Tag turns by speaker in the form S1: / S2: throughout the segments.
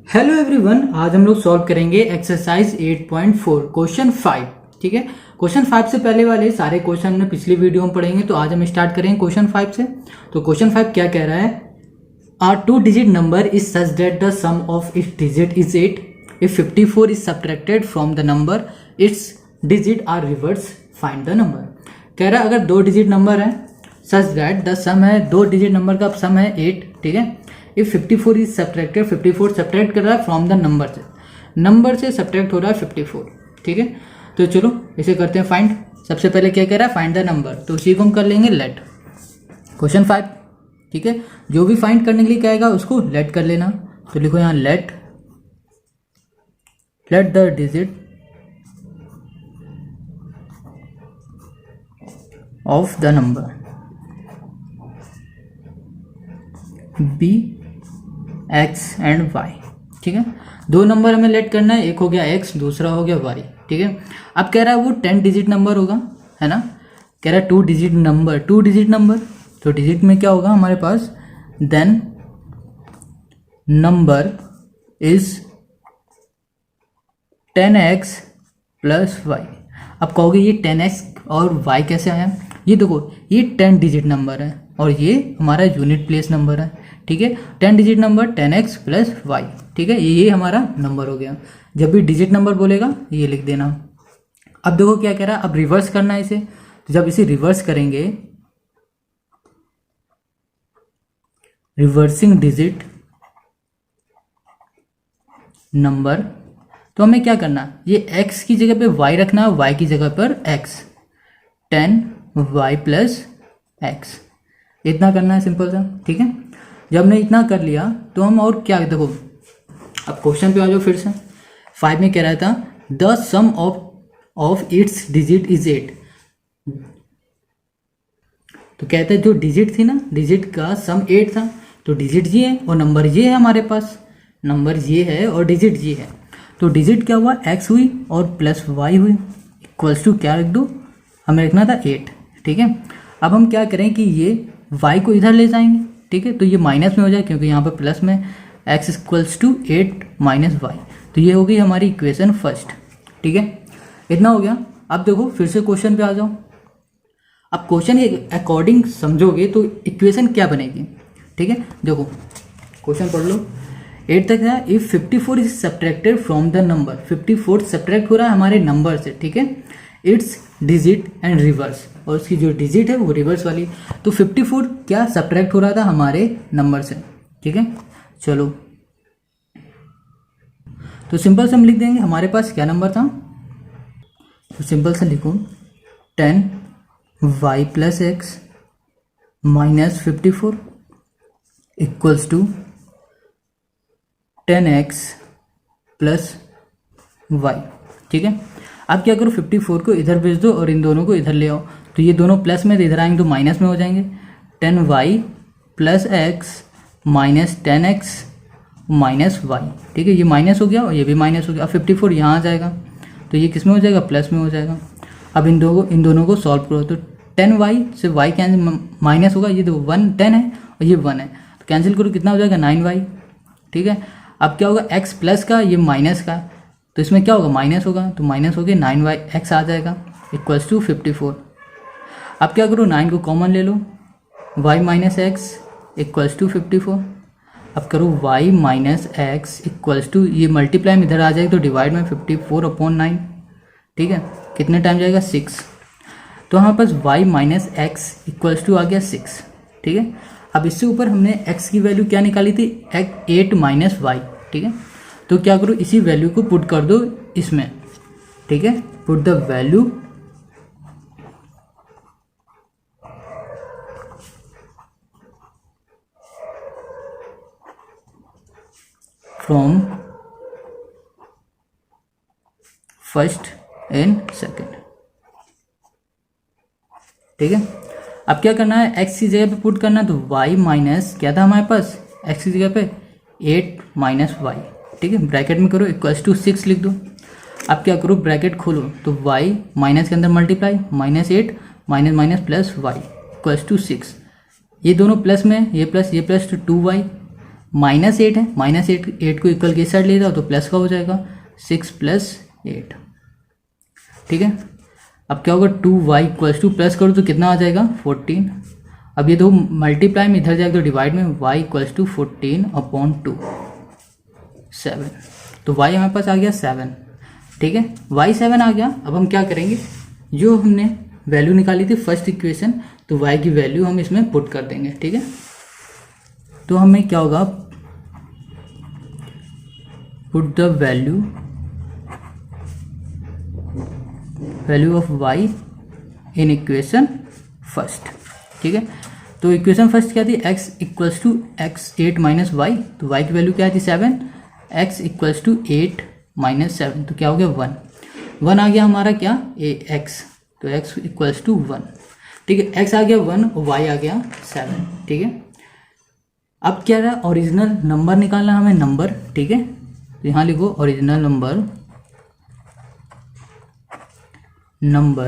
S1: Hello everyone, आज हम लोग सॉल्व करेंगे एक्सरसाइज 8.4 क्वेश्चन 5। ठीक है, क्वेश्चन 5 से पहले वाले सारे क्वेश्चन हमने पिछली वीडियो में पढ़ेंगे, तो आज हम स्टार्ट करेंगे क्वेश्चन 5 से। तो क्वेश्चन 5 क्या कह रहा है? A 2-digit number is such that the sum of its digit is 8. If 54 is subtracted from the number, its digit are reversed. Find the number. कह रहा है अगर 2 डिजिट नंबर है such that the sum है 2 digit number का सम है 8। ठीक है, इफ 54 इज सब्ट्रैक्टेड, 54 सब्ट्रैक्ट कर रहा है फ्रॉम द नंबर से सब्ट्रैक्ट हो रहा है 54। ठीक है, तो चलो इसे करते हैं फाइंड। सबसे पहले क्या कह रहा है? फाइंड द नंबर, तो उसी को हम कर लेंगे लेट। क्वेश्चन 5। ठीक है, जो भी फाइंड करने के लिए कहेगा उसको लेट कर लेना। तो लिखो यहाँ let the digit of the number be x and y. ठीक है, दो नंबर हमें लेट करना है, एक हो गया एक्स, दूसरा हो गया वाई। ठीक है, अब कह रहा है वो 10 डिजिट नंबर होगा, है ना। कह रहा है 2 डिजिट नंबर, तो डिजिट में क्या होगा हमारे पास? Then number is 10x plus y. अब कहोगे ये 10x और y कैसे आया? ये देखो, ये 10 डिजिट नंबर है और ये हमारा यूनिट प्लेस नंबर है। ठीक है, 10 digit number 10x plus Y. ठीक है, ये हमारा नंबर हो गया। जब भी डिजिट नंबर बोलेगा ये लिख देना। अब देखो क्या कह रहा है, अब रिवर्स करना है इसे। तो जब इसे रिवर्स करेंगे, रिवर्सिंग डिजिट नंबर, तो हमें क्या करना है? ये x की जगह पे y रखना है, y की जगह पर x, 10y प्लस x, इतना करना है, सिंपल सा। ठीक है, जब हमने इतना कर लिया तो हम और क्या, देखो अब क्वेश्चन पे आ जाओ फिर से। 5 में कह रहा था the sum of its digit is 8। तो कहते हैं जो डिजिट थी ना, डिजिट का सम 8 था, तो डिजिट ये है और नंबर ये है हमारे पास, नंबर ये है और डिजिट ये है। तो डिजिट क्या हुआ? x हुई और प्लस y हुई, इक्वल्स टू क्या रख दो? हमें रखना था 8। ठीक है, अब हम क्या करें कि ये y को इधर ले जाएंगे। ठीक है, तो ये माइनस में हो जाए क्योंकि यहाँ पर प्लस में x equals to 8 minus y. तो ये हो गई हमारी इक्वेशन फर्स्ट। ठीक है, इतना हो गया। अब देखो फिर से क्वेश्चन पे आ जाओ। अब क्वेश्चन के अकॉर्डिंग समझोगे तो इक्वेशन क्या बनेगी। ठीक है, देखो क्वेश्चन पढ़ लो। 8 तक है, if 54 is subtracted from the number, 54 subtract हो रहा है हमारे नंबर से। ठीक है, इट्स डिजिट एंड रिवर्स, और उसकी जो डिजिट है वो रिवर्स वाली। तो 54 क्या सब्ट्रैक्ट हो रहा था हमारे नंबर से। ठीक है, चलो तो सिंपल से हम लिख देंगे हमारे पास क्या नंबर था। तो सिंपल से लिखो 10y plus x minus 54 equals to 10x plus y। ठीक है, अब क्या करो, 54 को इधर भेज दो और इन दोनों को इधर ले आओ। तो ये दोनों प्लस में, इधर आएंगे तो माइनस में हो जाएंगे। 10y plus x minus 10x minus y। ठीक है, ये माइनस हो गया और ये भी माइनस हो गया। अब 54 यहाँ आ जाएगा तो ये किस में हो जाएगा? प्लस में हो जाएगा। अब इन दोनों को सॉल्व करो तो 10y से y कैंसिल, माइनस होगा, ये देखो 10 है और ये 1 है, तो कैंसिल करो, कितना हो जाएगा? 9y। ठीक है, अब क्या होगा? x प्लस का, ये माइनस का, तो इसमें क्या होगा? माइनस होगा, तो माइनस हो गया 9y, x आ जाएगा इक्वल्स टू 54। अब क्या करो, 9 को कॉमन ले लो, y minus x equals to 54। अब करो y minus x equals to, ये मल्टीप्लाई में इधर आ जाएगा तो डिवाइड में 54/9। ठीक है, कितने टाइम जाएगा? 6। तो हमारे पास y minus x equals to आ गया 6। ठीक है, अब इससे ऊपर हमने x की वैल्यू क्या निकाली थी? 8 माइनस वाई। ठीक है, तो क्या करो, इसी वैल्यू को पुट कर दो इसमें। ठीक है, put the value from first and second. ठीक है, अब क्या करना है? x की जगह पे पुट करना, तो y माइनस क्या था हमारे पास? x की जगह पे 8 माइनस वाई। ठीक है, ब्रैकेट में करो इक्वल्स टू 6 लिख दो। अब क्या करो, ब्रैकेट खोलो तो y माइनस के अंदर multiply, minus 8 minus minus plus y equals to 6। ये दोनों प्लस में, ये प्लस तो 2y -8 है, -8 को इक्वल के साइड ले जाओ तो प्लस का हो जाएगा 6 + 8, ठीक है। अब क्या होगा 2y इक्वल्स टू प्लस करो तो कितना आ जाएगा 14। अब ये दो मल्टीप्लाई में इधर जाएगा तो डिवाइड में y इक्वल्स टू 14/2 7, तो y हमारे पास आ गया 7, ठीक है। y 7 आ गया। अब हम क्या करेंगे, जो हमने वैल्यू निकाली थी फर्स्ट इक्वेशन, तो y की वैल्यू हम इसमें पुट कर देंगे, ठीक है। तो हमें क्या होगा, put the value of y in equation first, ठीक है। तो इक्वेशन फर्स्ट क्या थी, x equals to x8 - y, तो y की वैल्यू क्या थी 7, x इक्वल्स टू 8 - 7, तो क्या हो गया 1 आ गया हमारा क्या x, तो x इक्वल्स टू 1, ठीक है। x आ गया 1 और y आ गया 7, ठीक है। अब क्या रहा, ओरिजिनल नंबर निकालना हमें नंबर, ठीक है। तो यहाँ लिखो original number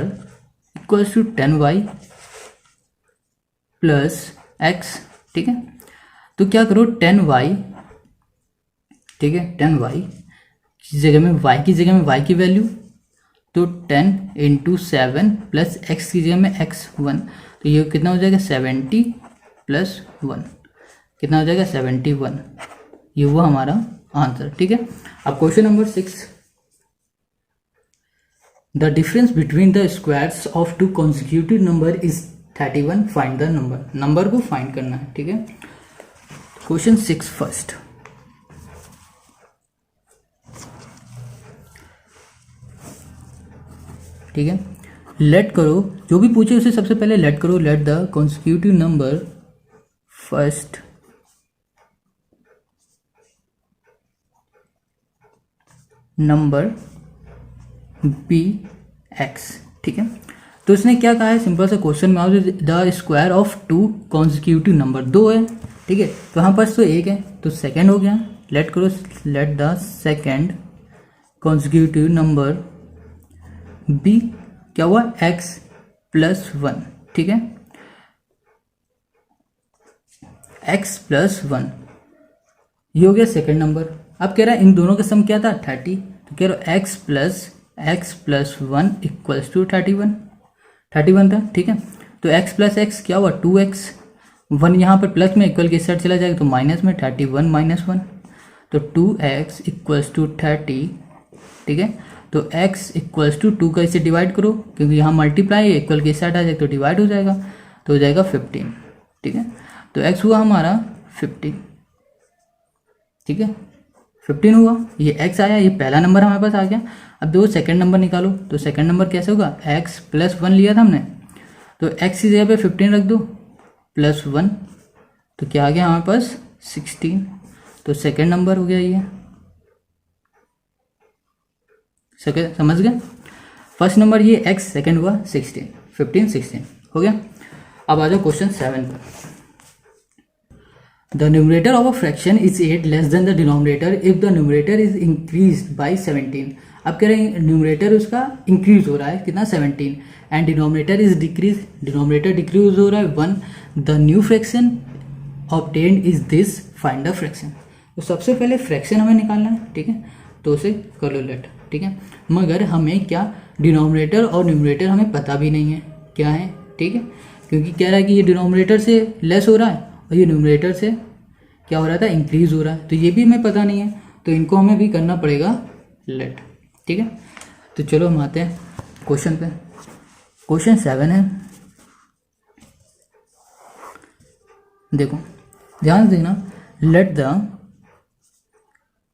S1: equals to 10y plus x, ठीक है। तो क्या करो 10y, ठीक है, 10y की जगह में y की जगह में y की वैल्यू, तो 10 × 7 प्लस x की जगह में x1, तो ये कितना हो जाएगा 70 + 1, कितना हो जाएगा 71, ये हुआ हमारा आंसर, ठीक है। अब question number 6, the difference between the squares of 2 consecutive number is 31, find the number को फाइंड करना है, ठीक है। क्वेश्चन 6 फर्स्ट, ठीक है। लेट करो, जो भी पूछे उसे सबसे पहले लेट करो, let the consecutive number first number be x, ठीक है। तो इसने क्या कहा है, सिंपल सा क्वेश्चन में आओ, the square of 2 consecutive number, 2 है, ठीक है। तो यहाँ पास तो 1 है, तो सेकंड हो गया। लेट करो, let the second consecutive number be, क्या हुआ x + 1, ठीक है, x + 1, ये हो गया सेकंड नंबर। अब कह रहा है इन दोनों का सम क्या था 30, तो कह रहा है x + 1 इक्वल्स टू 31 था, ठीक है। तो x + x क्या हुआ 2x, 1 यहाँ पर प्लस में इक्वल के साइड चला जाएगा तो माइनस में 31 - 1, तो 2x इक्वल्स टू 30, ठीक है। तो x इक्वल्स टू 2 का इसे डिवाइड करो, क्योंकि यहाँ मल्टीप्लाई इक्वल के साइड आ जाएगा तो डिवाइड हो जाएगा, तो हो जाएगा 15, ठीक है। तो x हुआ हमारा 15, ठीक है, 15 हुआ, ये x आया, ये पहला नंबर हमारे पास आ गया। अब दो सेकंड नंबर निकालो, तो सेकंड नंबर कैसे होगा, x + 1 लिया था हमने, तो x की जगह पे 15 रख दो +1, तो क्या आ गया हमारे पास 16, तो सेकंड नंबर हो गया ये, सेकंड, समझ गए। फर्स्ट नंबर ये x, सेकंड हुआ 16, 15 16 हो गया। अब आ जाओ क्वेश्चन 7 पर। The numerator of a fraction is 8 less than the denominator if the numerator is increased by 17. अब कह रहे हैं न्यूमरेटर उसका इंक्रीज हो रहा है कितना 17, एंड डिनोमिनेटर इज डिक्रीज हो रहा है 1, the new fraction obtained is this, find the fraction. तो सबसे पहले फ्रैक्शन हमें निकालना है, ठीक है, तो उसे कर लो लेट, ठीक है। मगर हमें क्या डिनोमिनेटर और न्यूमरेटर हमें पता भी नहीं है क्या है, ठीक है, क्योंकि कह रहा है कि ये डिनोमिनेटर से लेस हो रहा है और ये न्यूमरेटर से क्या हो रहा था इंक्रीज हो रहा है, तो ये भी हमें पता नहीं है, तो इनको हमें भी करना पड़ेगा लेट, ठीक है। तो चलो हम आते हैं क्वेश्चन पे। क्वेश्चन 7 है, देखो ध्यान देना, लेट द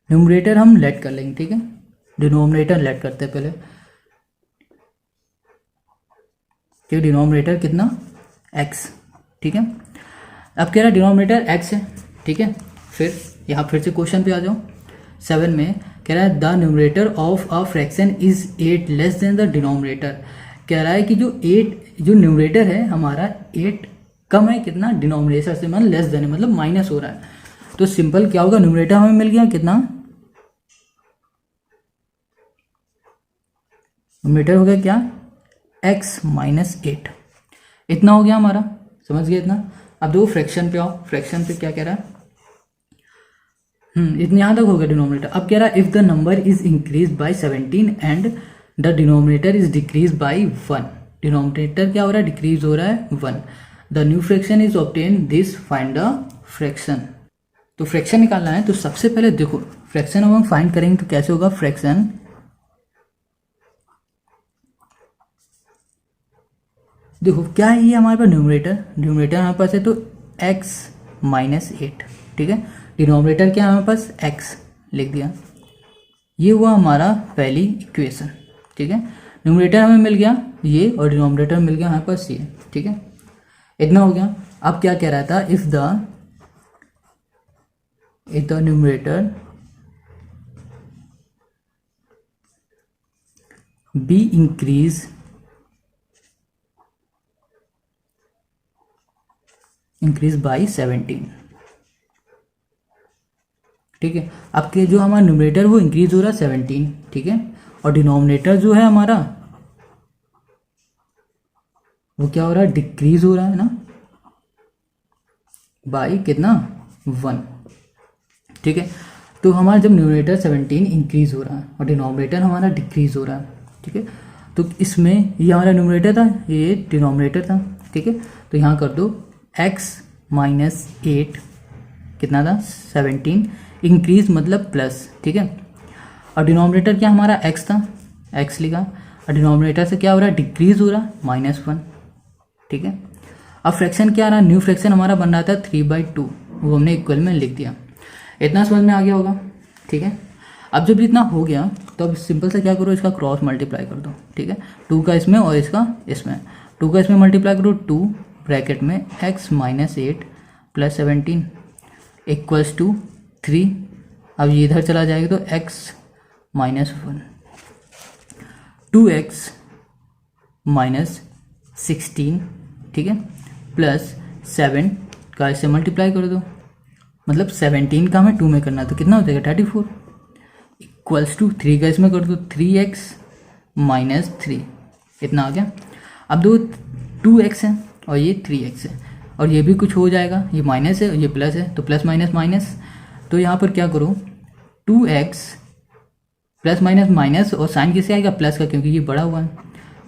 S1: न्यूमरेटर हम लेट कर लेंगे, ठीक है, डिनोमिनेटर लेट करते हैं पहले, कि डिनोमिनेटर कितना x, ठीक है। अब कह रहा है डिनोमिनेटर x है, ठीक है। फिर यहाँ फिर से क्वेश्चन पे आ जाओ, 7 में कह रहा है the numerator of a fraction is 8 less than the denominator. कह रहा है कि जो न्यूमरेटर है हमारा 8 कम है कितना डिनोमिनेटर से, मतलब लेस देन है, मतलब माइनस हो रहा है। तो सिंपल क्या होगा, न्यूमरेटर हमें मिल गया कितना, न्यूमरेटर हो गया क्या x - 8, इतना हो गया हमारा, समझ गया इतना। अब दो फ्रैक्शन पे आओ, फ्रैक्शन पे क्या कह रहा है, इतने यहाँ तक हो गया डिनोमिनेटर। अब कह रहा है if the number is increase by 17 and the denominator is decrease by 1, denominator क्या हो रहा है, डिक्रीज हो रहा है 1, the new fraction is obtain this, find the fraction. तो फ्रैक्शन निकालना है, तो सबसे पहले देखो फ्रैक्शन अब हम फाइंड करेंगे तो कैसे होगा, फ्रैक्शन देखो क्या है, ये हमारे पास न्यूमरेटर हमारे पास है तो x माइनस 8, ठीक है, डिनोमिनेटर क्या है हमारे पास x लिख दिया, ये हुआ हमारा पहली इक्वेशन, ठीक है, न्यूमरेटर हमें मिल गया ये और डिनोमिनेटर मिल गया हमारे पास ये, ठीक है, इतना हो गया। अब क्या कह रहा था, if the numerator be increase by 17, ठीक है, आपके जो हमारा न्यूमरेटर वो इंक्रीज हो रहा है 17, ठीक है, और डिनोमिनेटर जो है हमारा वो क्या हो रहा है, डिक्रीज हो रहा है ना, बाई कितना 1, ठीक है, तो हमारा जब न्यूमरेटर 17 इंक्रीज हो रहा है और डिनोमिनेटर हमारा डिक्रीज हो रहा है, ठीक है, तो इसमें ये हमारा न्यूमरेटर था, ये डिनोमिनेटर था, ठीक है, तो यहाँ कर दो x माइनस 8 कितना था 17, इंक्रीज मतलब प्लस, ठीक है, और डिनोमिनेटर क्या हमारा x था, x लिखा, और डिनोमिनेटर से क्या हो रहा है, डिक्रीज हो रहा है -1, ठीक है। अब फ्रैक्शन क्या आ रहा है, न्यू फ्रैक्शन हमारा बन रहा था 3/2, वो हमने इक्वल में लिख दिया, इतना समझ में आ गया होगा, ठीक है। अब जब इतना हो गया तो अब सिंपल से क्या करो, इसका क्रॉस मल्टीप्लाई कर दो, ठीक है, 2 का इसमें और इसका इसमें, 2 का इसमें मल्टीप्लाई करो, 2 ब्रैकेट में x minus 8 plus 17 equals to 3, अब ये इधर चला जाएगा तो x माइनस 1, 2x माइनस 16, ठीक है, प्लस 7 का इससे मल्टीप्लाई कर दो, मतलब 17 का हमें 2 में करना है तो कितना हो जाएगा 34, इक्वल्स टू 3 का इसमें कर दो 3x माइनस 3, इतना आ गया। अब दो 2x है और ये 3x है और ये भी कुछ हो जाएगा, ये माइनस है और ये प्लस है तो प्लस माइनस माइनस, तो यहाँ पर क्या करो 2x प्लस माइनस माइनस और साइन किससे आएगा, प्लस का, क्योंकि ये बड़ा हुआ है,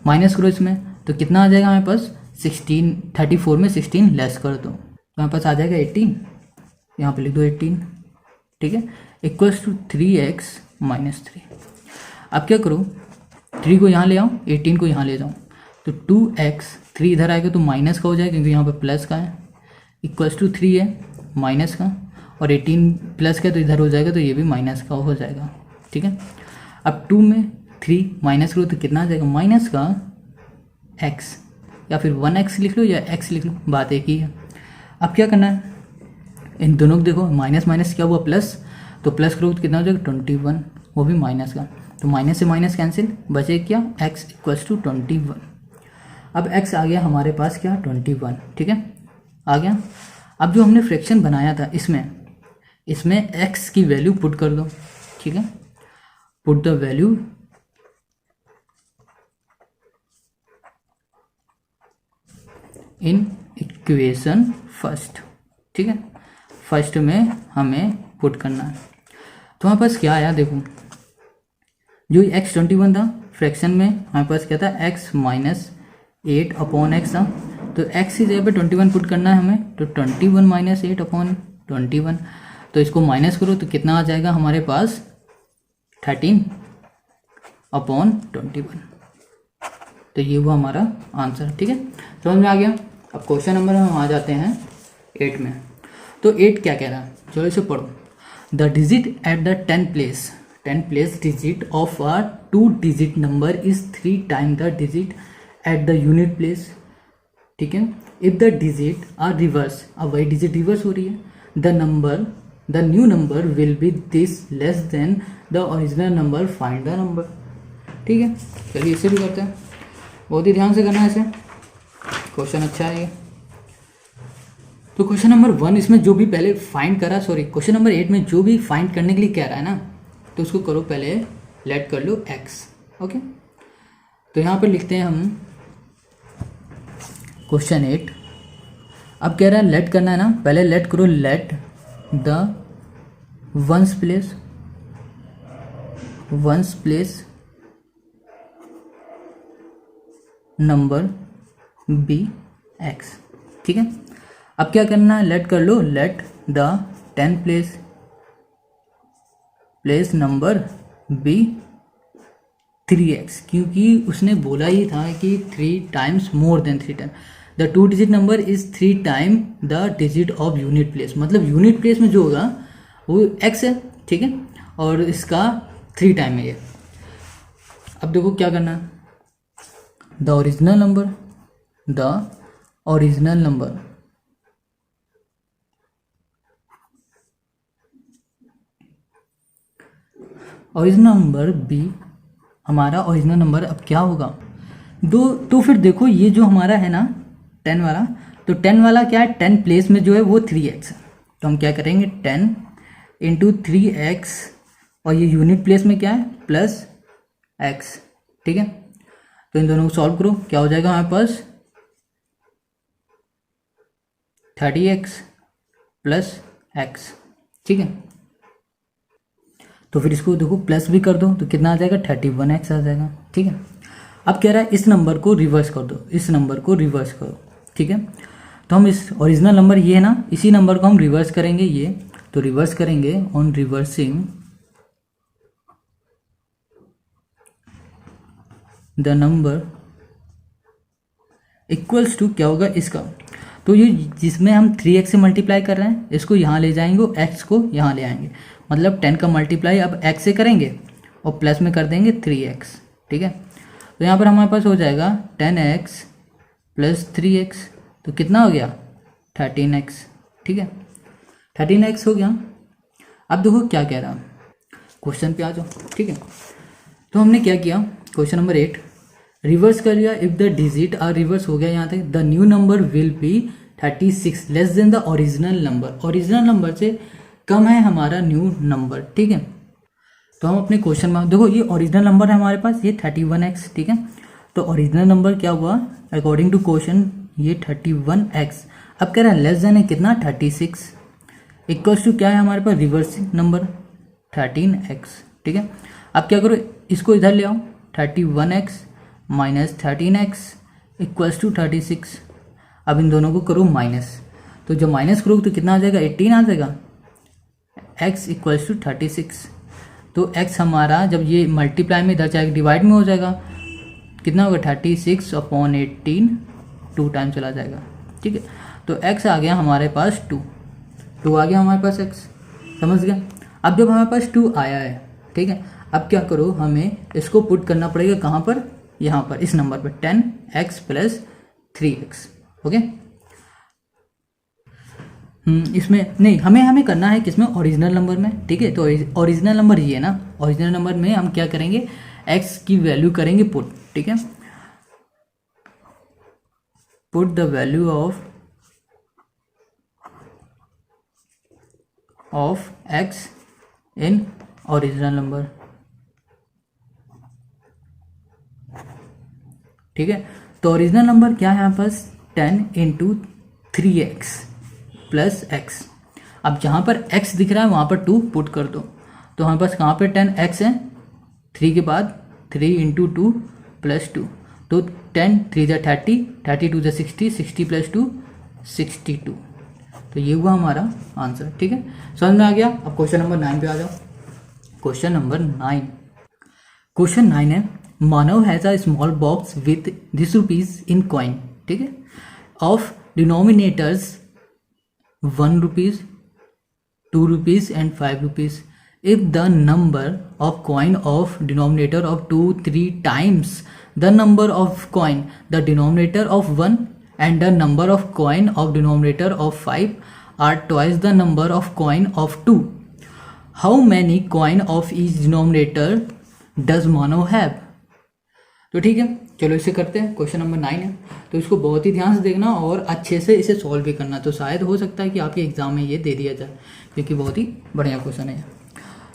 S1: माइनस करो इसमें तो कितना आ जाएगा हमारे पास 16, 34 में 16 लेस कर दो तो हमारे पास आ जाएगा 18, यहाँ पर लिख दो 18, ठीक है, इक्वल्स टू 3x माइनस 3। अब क्या करो 3 को यहाँ ले आओ, 18 को यहाँ ले जाओ, तो 2x 3 इधर आएगा तो माइनस का हो जाएगा क्योंकि यहाँ पर प्लस का है, इक्वल्स टू 3 है माइनस का, और 18 प्लस का तो इधर हो जाएगा तो ये भी माइनस का हो जाएगा, ठीक है। अब 2 में 3 माइनस करो तो कितना आ जाएगा, माइनस का x, या फिर 1x लिख लो या x लिख लो, बात एक ही है। अब क्या करना है, इन दोनों को देखो, माइनस माइनस क्या हुआ प्लस, तो प्लस करो तो कितना हो जाएगा 21, वो भी माइनस का, तो माइनस से माइनस कैंसिल, बचे क्या x इक्वल्स टू 21। अब x आ गया हमारे पास क्या 21, ठीक है, आ गया। अब जो हमने फ्रैक्शन बनाया था इसमें x की वैल्यू पुट कर दो, ठीक है, put the value in equation first, ठीक है, फर्स्ट में हमें पुट करना है। तो हमारे पास क्या आया, देखो जो x 21 था फ्रैक्शन में हमारे पास क्या था x माइनस 8 अपॉन x था, तो x की जगह पे 21 पुट करना है हमें, तो 21 माइनस 8 अपॉन 21, तो इसको माइनस करो तो कितना आ जाएगा हमारे पास 13 अपॉन 21, तो ये हुआ हमारा आंसर, ठीक है, समझ में आ गया। अब क्वेश्चन नंबर हम आ जाते हैं 8 में, तो 8 क्या कह रहा है, चलो इसे पढ़ो, the digit at the 10 place digit of a 2 digit number is 3 time the digit at the unit place, ठीक है, if the digit are reverse, अब वही डिजिट रिवर्स हो रही है, the new number will be this less than the original number, find the number, ठीक है। चलिए इसे भी करते हैं, बहुत ही ध्यान से करना है इसे, क्वेश्चन अच्छा है ये। तो क्वेश्चन नंबर 1 इसमें जो भी पहले फाइंड करा, सॉरी क्वेश्चन नंबर 8 में जो भी फाइंड करने के लिए कह रहा है ना, तो उसको करो पहले लेट कर लो x, ओके। तो यहाँ पर लिखते हैं हम क्वेश्चन 8, अब कह रहा है लेट करना है ना, पहले लेट करो, let the ones place number be x. ठीक है, अब क्या करना है, लेट कर लो, let the 10 place number be 3x, क्योंकि उसने बोला ही था कि 3 times more than 3 time the 2 digit number is 3 time the digit of unit place, मतलब यूनिट प्लेस में जो होगा वो x है। ठीक है, और इसका 3 टाइम है ये। अब देखो क्या करना है, द ओरिजिनल नंबर बी, हमारा ओरिजिनल नंबर अब क्या होगा, तो फिर देखो ये जो हमारा है ना 10 वाला, तो 10 वाला क्या है, 10 प्लेस में जो है वो 3x है, तो हम क्या करेंगे 10 इंटू 3x, और ये यूनिट प्लेस में क्या है प्लस x। ठीक है, तो इन दोनों को सॉल्व करो, क्या हो जाएगा हमारे पास 30x प्लस x। ठीक है, तो फिर इसको देखो प्लस भी कर दो तो कितना आ जाएगा 31x आ जाएगा। ठीक है, अब कह रहा है इस नंबर को रिवर्स कर दो, इस नंबर को रिवर्स करो। ठीक है, तो हम इस ओरिजिनल नंबर ये है ना, इसी नंबर को हम रिवर्स करेंगे, ये तो रिवर्स करेंगे, on reversing the number equals to क्या होगा इसका, तो ये जिसमें हम 3x से मल्टीप्लाई कर रहे हैं इसको यहाँ ले जाएंगे और x को यहाँ ले आएंगे, मतलब 10 का मल्टीप्लाई अब x से करेंगे और प्लस में कर देंगे 3x। ठीक है, तो यहाँ पर हमारे पास हो जाएगा 10x प्लस 3x, तो कितना हो गया 13x। ठीक है, 13x हो गया। अब देखो क्या कह रहा है, क्वेश्चन पे आ जाओ। ठीक है, तो हमने क्या किया, क्वेश्चन नंबर 8 रिवर्स कर लिया, if the digit are reverse हो गया यहाँ तक, the new number will be 36 less than the original number, original number से कम है हमारा न्यू नंबर। ठीक है, तो हम अपने क्वेश्चन में देखो ये ओरिजिनल नंबर है हमारे पास ये 31x। ठीक है, तो ओरिजिनल नंबर क्या हुआ अकॉर्डिंग टू क्वेश्चन ये 31x। अब कह रहा है लेस देन है कितना 36, इक्वल्स टू क्या है हमारे पास रिवर्सिंग नंबर 13x। ठीक है, अब क्या करो इसको इधर ले आओ, 31x minus 13x equals to 36। अब इन दोनों को करो माइनस, तो जब माइनस करो तो कितना आ जाएगा 18 आ जाएगा, x इक्वल्स टू 36। तो x हमारा जब ये मल्टीप्लाई में इधर जाएगा डिवाइड में हो जाएगा, कितना होगा 36/18, 2 टाइम चला जाएगा। ठीक है, तो x आ गया हमारे पास 2 आ गया हमारे पास x, समझ गया। अब जब हमारे पास 2 आया है, ठीक है, अब क्या करो हमें इसको पुट करना पड़ेगा कहाँ पर, यहाँ पर इस नंबर पर 10x प्लस 3x। ओके, इसमें नहीं हमें करना है किसमें ओरिजिनल नंबर में। ठीक है, तो ओरिजिनल नंबर ये है ना, ओरिजिनल नंबर में हम क्या करेंगे x की वैल्यू करेंगे पुट। ठीक है, put the value of x in original number. ठीक है, तो ओरिजिनल नंबर क्या है यहाँ पास 10 इंटू 3x प्लस x। अब जहाँ पर x दिख रहा है वहाँ पर 2 पुट कर दो, तो हमारे पास कहाँ पर 10x है, 3 के बाद 3 इंटू 2 प्लस 2, तो 10 3 30, 30 2 60, 60 प्लस 2 62। तो ये हुआ हमारा आंसर। ठीक है, समझ में आ गया। अब क्वेश्चन नंबर 9 पे आ जाओ। क्वेश्चन नंबर 9, क्वेश्चन 9 है Manav has a small box with this rupees in coin. ठीक है, of denominators 1 rupees 2 rupees and 5 rupees. If the number of coin of denominator of 2 3 times the number of coin the denominator of 1 and the number of coin of denominator of 5 are twice the number of coin of 2, how many coin of each denominator does Mano have? तो ठीक है, चलो इसे करते हैं। Question number 9 है, तो इसको बहुत ही ध्यान से देखना और अच्छे से इसे सॉल्व भी करना, तो शायद हो सकता है कि आपके एग्जाम में ये दे दिया जाए, क्योंकि बहुत ही बढ़िया क्वेश्चन है।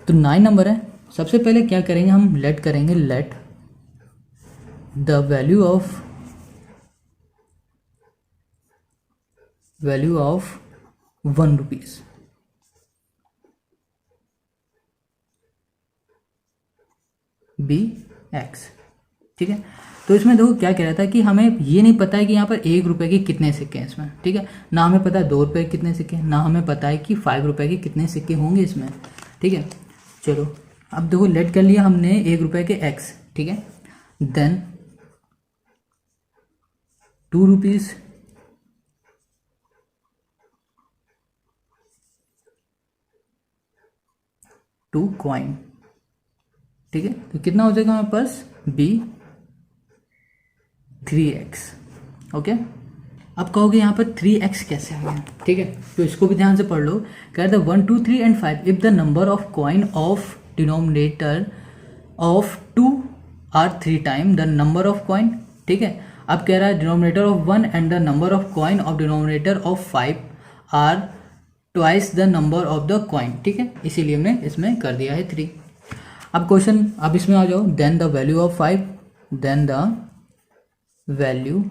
S1: तो 9 नंबर है, सबसे पहले क्या करेंगे हम लेट करेंगे, let the value of 1 rupees be x. ठीक है, तो इसमें देखो क्या कह रहा था कि हमें ये नहीं पता है कि यहाँ पर 1 रुपये के कितने सिक्के हैं इसमें। ठीक है, ना हमें पता है 2 रुपये के कितने सिक्के, ना हमें पता है कि 5 रुपये के कितने सिक्के होंगे इसमें। ठीक है, चलो अब देखो लेट कर लिया हमने 1 रुपये के एक्स। ठीक है, देन 2 रुपीज़, टू कॉइन। ठीक है, तो कितना हो जाएगा हमारे पास बी 3x। ओके, अब कहोगे यहाँ पर 3x कैसे आ गया। ठीक है, तो इसको भी ध्यान से पढ़ लो। कह रहे 1 2 3 and 5 if the number of coin of denominator of 2 are 3 time the number of coin. ठीक है, अब कह रहा है denominator of 1 and the number of coin of denominator of 5 are twice the number of the coin. ठीक है, इसीलिए हमने इसमें कर दिया है 3। अब क्वेश्चन, अब इसमें आ जाओ। Then the value of 5, then the value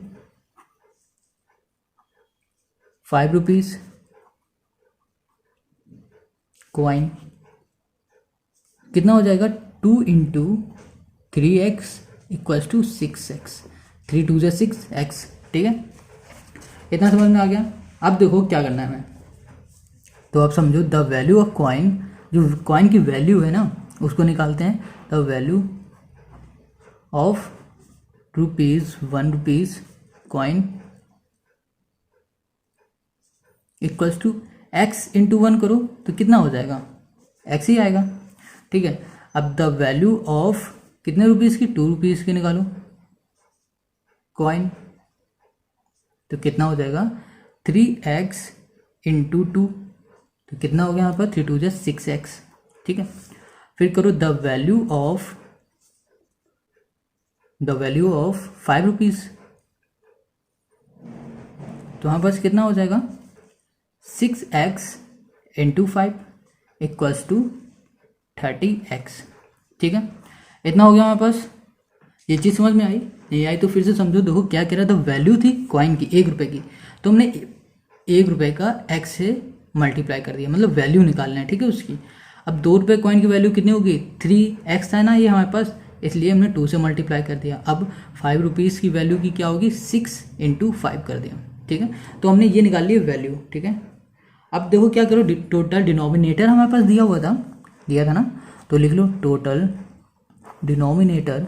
S1: 5 rupees coin कितना हो जाएगा 2 into 3x equals to 6x। 3 2 6x। ठीक है, इतना समझ में आ गया। अब देखो क्या करना है हमें, तो आप समझो द वैल्यू ऑफ कॉइन, जो कॉइन की वैल्यू है ना उसको निकालते हैं। The value of rupees 1 rupees coin equals to x into 1 करो तो कितना हो जाएगा x ही आएगा। ठीक है, अब द वैल्यू ऑफ कितने रुपीज़ की 2 रुपीज़ की निकालो कॉइन, तो कितना हो जाएगा 3x इंटू 2, तो कितना हो गया यहाँ पर 3 2 6x। ठीक है, फिर करो द वैल्यू ऑफ 5 रुपीज़, तो यहाँ पास कितना हो जाएगा 6x into 5 equals to 30x। ठीक है, इतना हो गया हमारे पास। ये चीज़ समझ में आई, नहीं आई तो फिर से समझो। देखो क्या कह रहा था, वैल्यू थी कॉइन की 1 रुपये की, तो हमने 1 रुपये का x से मल्टीप्लाई कर दिया, मतलब वैल्यू निकालना है। ठीक है, उसकी अब 2 रुपये कॉइन की वैल्यू कितनी होगी 3x था ना ये हमारे पास, इसलिए हमने 2 से मल्टीप्लाई कर दिया। अब 5 रुपीज़ की वैल्यू की क्या होगी 6 इंटू 5 कर दिया। ठीक है, तो हमने ये निकाल लिया वैल्यू। ठीक है, अब देखो क्या करो, टोटल डिनोमिनेटर हमारे पास दिया था ना, तो लिख लो टोटल डिनोमिनेटर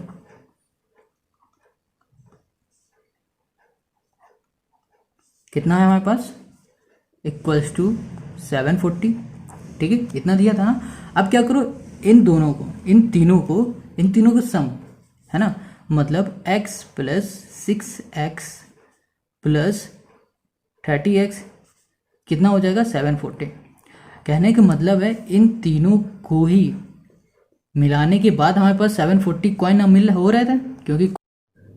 S1: कितना है हमारे पास इक्वल्स टू 740। ठीक है, इतना दिया था ना। अब क्या करो, इन दोनों को, इन तीनों को सम है ना, मतलब x plus 6x plus 30x कितना हो जाएगा 740। कहने का मतलब है इन तीनों को ही मिलाने के बाद हमारे पास 740 कॉइन हो रहे थे, क्योंकि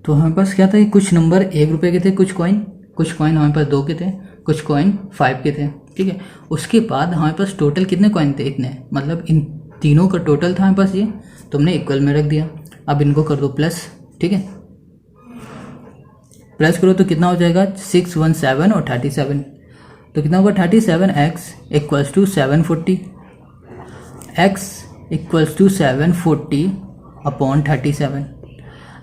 S1: तो हमारे पास क्या था कि कुछ नंबर 1 रुपये के थे, कुछ कॉइन हमारे पास 2 के थे, कुछ कॉइन 5 के थे। ठीक है, उसके बाद हमारे पास टोटल कितने कॉइन थे, इतने, मतलब इन तीनों का टोटल था हमारे पास ये, तो हमने इक्वल में रख दिया। अब इनको कर दो प्लस। ठीक है, प्लस करो तो कितना हो जाएगा 6 1 7 और 37, तो कितना होगा 37x equals to 740, x equals to 740 upon 37।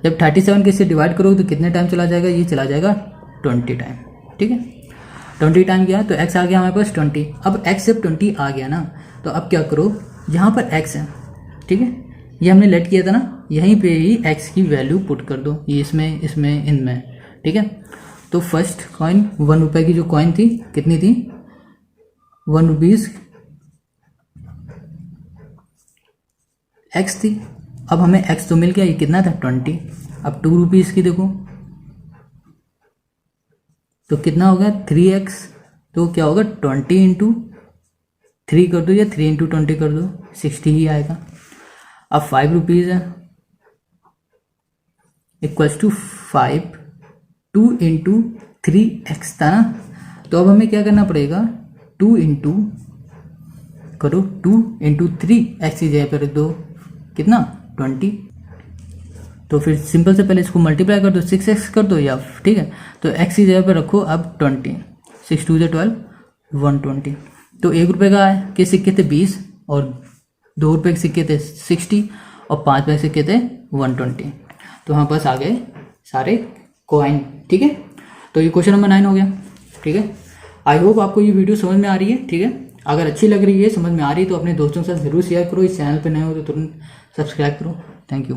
S1: जब 37 के इससे डिवाइड करोगे तो कितने टाइम चला जाएगा, ये चला जाएगा 20 टाइम। ठीक है, 20 टाइम गया तो x आ गया हमारे पास 20। अब x जब 20 आ गया ना, तो अब क्या करो, यहाँ पर x है, ठीक है, ये हमने लेट किया था ना, यहीं पे ही x की वैल्यू पुट कर दो, ये इसमें इनमें। ठीक है, तो फर्स्ट कॉइन 1 रुपये की जो कॉइन थी कितनी थी 1 रुपीज़ x थी। अब हमें x तो मिल गया, ये कितना था 20। अब 2 रुपीज़ की देखो तो कितना होगा 3x, तो क्या होगा 20 इंटू 3 कर दो या 3 इंटू 20 कर दो, 60 ही आएगा। अब 5 रुपीज़ है इक्वल्स टू 5 2 इंटू 3x था ना, तो अब हमें क्या करना पड़ेगा 2 इंटू 3x की जगह पर रख दो कितना 20, तो फिर सिंपल से पहले इसको मल्टीप्लाई कर दो 6x कर दो या, ठीक है, तो x की जगह पर रखो अब 20, 6 2 12 120। तो 1 रुपये का के सिक्के थे 20 और 2 रुपये के सिक्के थे 60 और 5 पैसे के थे 120। तो हमारे पास आ गए सारे कॉइन। ठीक है, तो ये क्वेश्चन नंबर 9 हो गया। ठीक है, आई होप आपको ये वीडियो समझ में आ रही है। ठीक है, अगर अच्छी लग रही है, समझ में आ रही है, तो अपने दोस्तों के साथ ज़रूर शेयर करो। इस चैनल पर नए हो तो तुरंत सब्सक्राइब करो। Thank you.